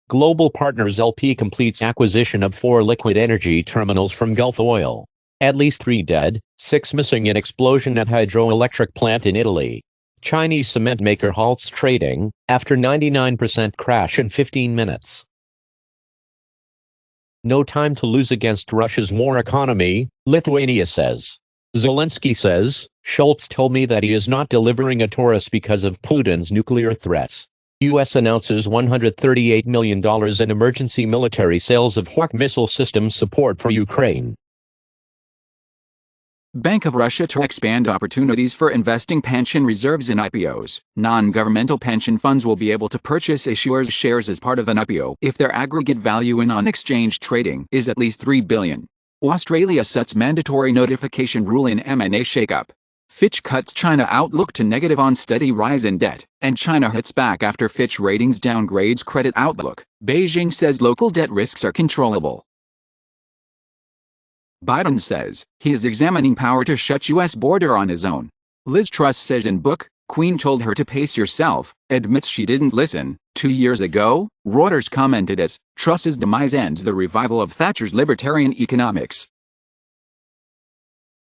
Global Partners LP completes acquisition of 4 liquid energy terminals from Gulf Oil. At least 3 dead, 6 missing in explosion at hydroelectric plant in Italy. Chinese cement maker halts trading after 99% crash in 15 minutes. No time to lose against Russia's war economy, Lithuania says. Zelensky says, Scholz told me that he is not delivering a Taurus because of Putin's nuclear threats. U.S. announces $138 million in emergency military sales of Hawk missile system support for Ukraine. Bank of Russia to expand opportunities for investing pension reserves in IPOs. Non-governmental pension funds will be able to purchase issuers' shares as part of an IPO if their aggregate value in on-exchange trading is at least $3 billion. Australia sets mandatory notification rule in M&A shakeup. Fitch cuts China outlook to negative on steady rise in debt, and China hits back after Fitch Ratings downgrades credit outlook. Beijing says local debt risks are controllable. Biden says he is examining power to shut U.S. border on his own. Liz Truss says in book, Queen told her to pace yourself, admits she didn't listen. 2 years ago, Reuters commented as Truss's demise ends the revival of Thatcher's libertarian economics.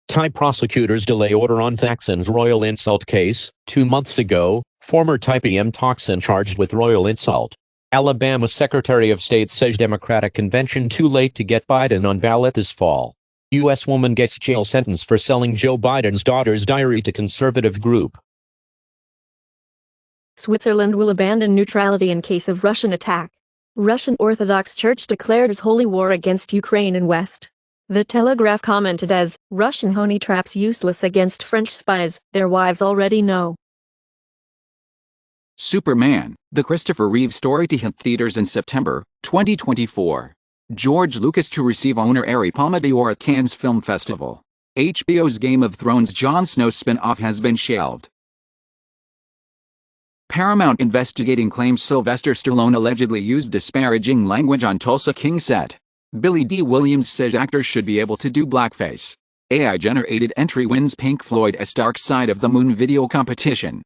Thai prosecutors delay order on Thaksin's royal insult case. 2 months ago, former Thai PM Thaksin charged with royal insult. Alabama Secretary of State says Democratic convention too late to get Biden on ballot this fall. U.S. woman gets jail sentence for selling Joe Biden's daughter's diary to conservative group. Switzerland will abandon neutrality in case of Russian attack. Russian Orthodox Church declares holy war against Ukraine and West. The Telegraph commented as, Russian honey traps useless against French spies, their wives already know. Superman, the Christopher Reeve story to hit theaters in September 2024. George Lucas to receive honorary Palme d'Or at Cannes Film Festival. HBO's Game of Thrones Jon Snow spin-off has been shelved. Paramount investigating claims Sylvester Stallone allegedly used disparaging language on Tulsa King set. Billy D. Williams says actors should be able to do blackface. AI-generated entry wins Pink Floyd as Dark Side of the Moon video competition.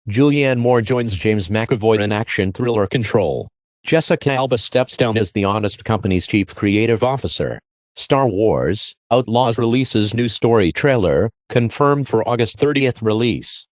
Julianne Moore joins James McAvoy in action thriller Control. Jessica Alba steps down as The Honest Company's chief creative officer. Star Wars: Outlaws releases new story trailer, confirmed for August 30th release.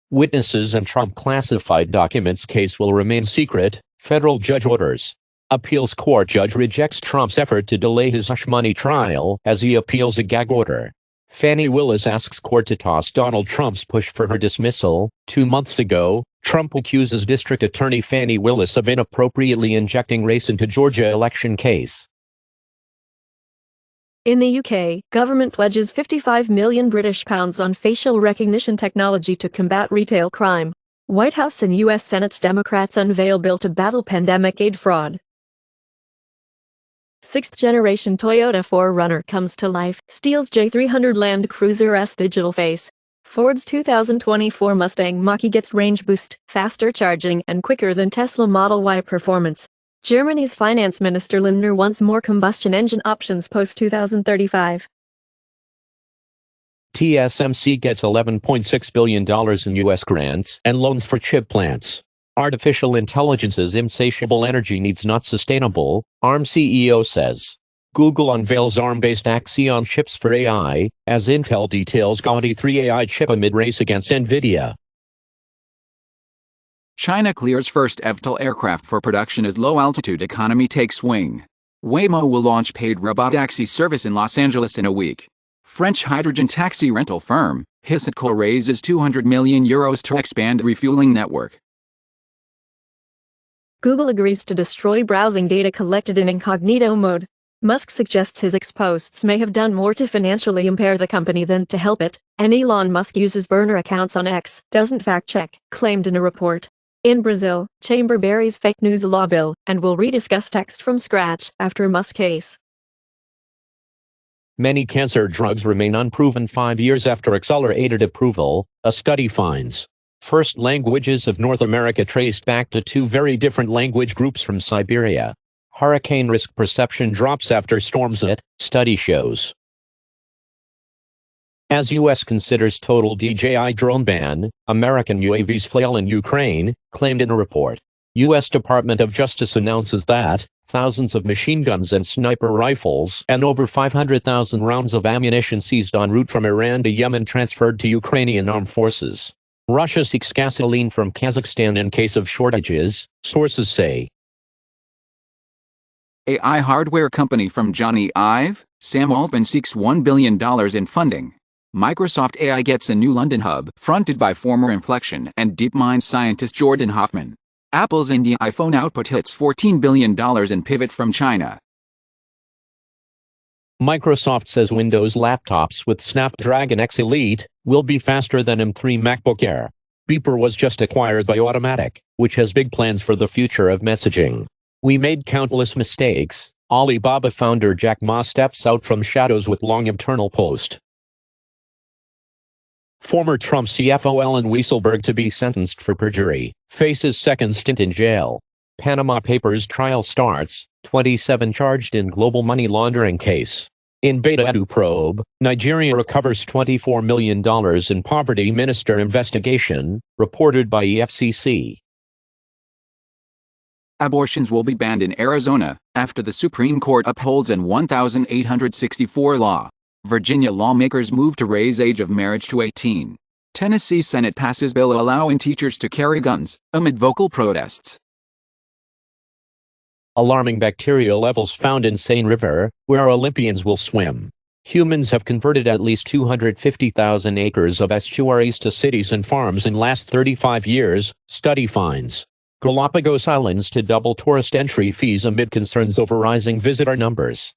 Witnesses and Trump classified documents case will remain secret, federal judge orders. Appeals court judge rejects Trump's effort to delay his hush money trial as he appeals a gag order. Fani Willis asks court to toss Donald Trump's push for her dismissal. 2 months ago, Trump accuses District Attorney Fani Willis of inappropriately injecting race into Georgia election case. In the UK, government pledges £55 million on facial recognition technology to combat retail crime. White House and U.S. Senate's Democrats unveil bill to battle pandemic aid fraud. 6th-generation Toyota 4Runner comes to life, steals J300 Land Cruiser S digital face. Ford's 2024 Mustang Mach-E gets range boost, faster charging, and quicker than Tesla Model Y performance. Germany's finance minister Lindner wants more combustion engine options post-2035. TSMC gets $11.6 billion in U.S. grants and loans for chip plants. Artificial intelligence's insatiable energy needs not sustainable, ARM CEO says. Google unveils ARM-based Axion chips for AI, as Intel details Gaudi 3 AI chip amid race against NVIDIA. China clears first eVTOL aircraft for production as low-altitude economy takes wing. Waymo will launch paid robotaxi service in Los Angeles in a week. French hydrogen taxi rental firm, Hisatco raises €200 million to expand refueling network. Google agrees to destroy browsing data collected in incognito mode. Musk suggests his ex-posts may have done more to financially impair the company than to help it, and Elon Musk uses burner accounts on X, doesn't fact-check, claimed in a report. In Brazil, Chamber buries fake news law bill, and will rediscuss text from scratch after Musk case. Many cancer drugs remain unproven 5 years after accelerated approval, a study finds. First languages of North America traced back to 2 very different language groups from Siberia. Hurricane risk perception drops after storms, study shows. As U.S. considers total DJI drone ban, American UAVs flail in Ukraine, claimed in a report. U.S. Department of Justice announces that thousands of machine guns and sniper rifles and over 500,000 rounds of ammunition seized en route from Iran to Yemen transferred to Ukrainian armed forces. Russia seeks gasoline from Kazakhstan in case of shortages, sources say. AI hardware company from Johnny Ive, Sam Altman seeks $1 billion in funding. Microsoft AI gets a new London hub fronted by former Inflection and DeepMind scientist Jordan Hoffman. Apple's India iPhone output hits $14 billion in pivot from China. Microsoft says Windows laptops with Snapdragon X Elite will be faster than M3 MacBook Air. Beeper was just acquired by Automatic, which has big plans for the future of messaging. We made countless mistakes. Alibaba founder Jack Ma steps out from shadows with long internal post. Former Trump CFO Ellen Weisselberg to be sentenced for perjury, faces second stint in jail. Panama Papers trial starts, 27 charged in global money laundering case. In Beta Edu probe, Nigeria recovers $24 million in poverty minister investigation, reported by EFCC. Abortions will be banned in Arizona after the Supreme Court upholds an 1864 law. Virginia lawmakers move to raise age of marriage to 18. Tennessee Senate passes bill allowing teachers to carry guns, amid vocal protests. Alarming bacterial levels found in Seine River, where Olympians will swim. Humans have converted at least 250,000 acres of estuaries to cities and farms in last 35 years, study finds. Galapagos Islands to double tourist entry fees amid concerns over rising visitor numbers.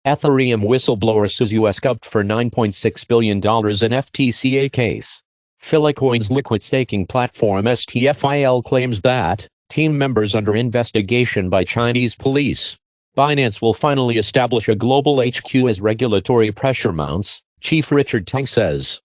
Ethereum whistleblower sues U.S. gov for $9.6 billion in FTCA case. Filecoin's liquid staking platform STFIL claims that team members under investigation by Chinese police. Binance will finally establish a global HQ as regulatory pressure mounts, Chief Richard Tang says.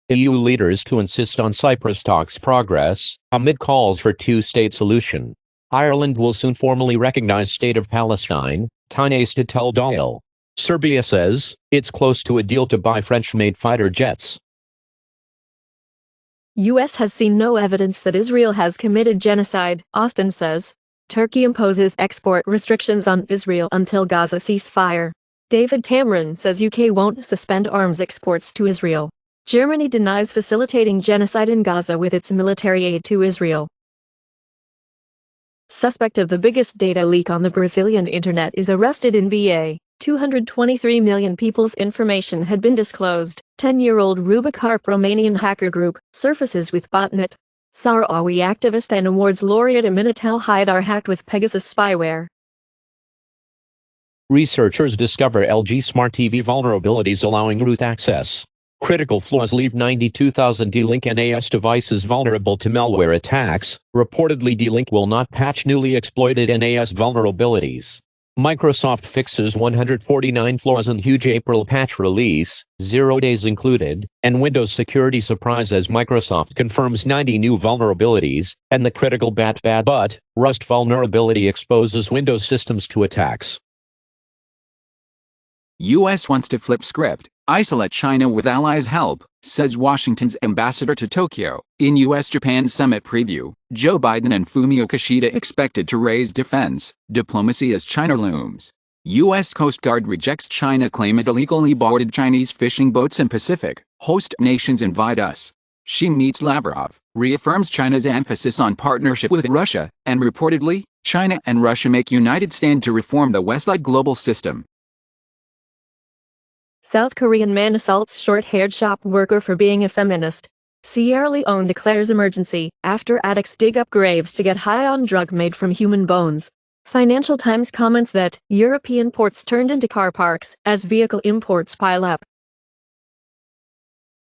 EU leaders to insist on Cyprus talks progress, amid calls for two-state solution. Ireland will soon formally recognize State of Palestine, Tines to tell Doyle. Serbia says it's close to a deal to buy French-made fighter jets. U.S. has seen no evidence that Israel has committed genocide, Austin says. Turkey imposes export restrictions on Israel until Gaza ceasefire. David Cameron says UK won't suspend arms exports to Israel. Germany denies facilitating genocide in Gaza with its military aid to Israel. Suspect of the biggest data leak on the Brazilian internet is arrested in BA. 223 million people's information had been disclosed. 10-year-old Rubicarp Romanian hacker group surfaces with botnet. Sahrawi activist and awards laureate Aminatau Haidar hacked with Pegasus spyware. Researchers discover LG Smart TV vulnerabilities allowing root access. Critical flaws leave 92,000 D-Link NAS devices vulnerable to malware attacks. Reportedly, D-Link will not patch newly exploited NAS vulnerabilities. Microsoft fixes 149 flaws in huge April patch release, 0 days included, and Windows security surprise as Microsoft confirms 90 new vulnerabilities, and the critical but Rust vulnerability exposes Windows systems to attacks. U.S. wants to flip script, isolate China with allies' help, says Washington's ambassador to Tokyo. In U.S.-Japan summit preview, Joe Biden and Fumio Kishida expected to raise defense diplomacy as China looms. U.S. Coast Guard rejects China claim it illegally boarded Chinese fishing boats in Pacific. Host nations invite us. Xi meets Lavrov, reaffirms China's emphasis on partnership with Russia, and reportedly, China and Russia make united stand to reform the West-led global system. South Korean man assaults short-haired shop worker for being a feminist. Sierra Leone declares emergency after addicts dig up graves to get high on drug made from human bones. Financial Times comments that European ports turned into car parks as vehicle imports pile up.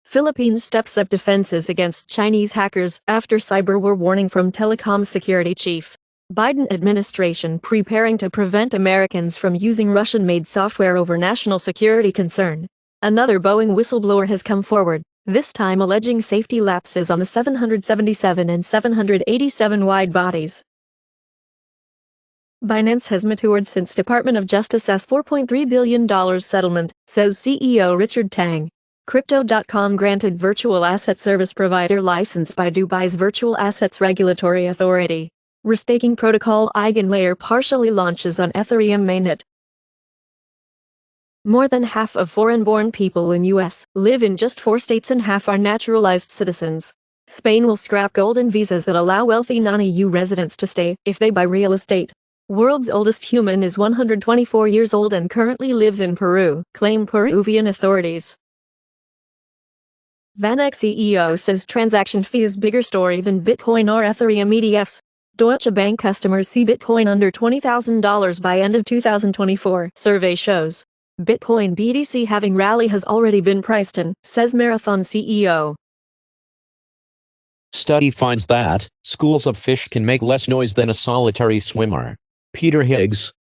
Philippines steps up defenses against Chinese hackers after cyber war warning from telecom security chief. Biden administration preparing to prevent Americans from using Russian-made software over national security concern. Another Boeing whistleblower has come forward, this time alleging safety lapses on the 777 and 787 wide bodies. Binance has matured since Department of Justice's $4.3 billion settlement, says CEO Richard Tang. Crypto.com granted virtual asset service provider license by Dubai's Virtual Assets Regulatory Authority. Restaking protocol Eigenlayer partially launches on Ethereum mainnet. More than half of foreign-born people in U.S. live in just 4 states and half are naturalized citizens. Spain will scrap golden visas that allow wealthy non-EU residents to stay if they buy real estate. World's oldest human is 124 years old and currently lives in Peru, claim Peruvian authorities. VanEck CEO says transaction fee is bigger story than Bitcoin or Ethereum ETFs. Deutsche Bank customers see Bitcoin under $20,000 by end of 2024, survey shows. Bitcoin BTC halving rally has already been priced in, says Marathon CEO. Study finds that schools of fish can make less noise than a solitary swimmer. Peter Higgs,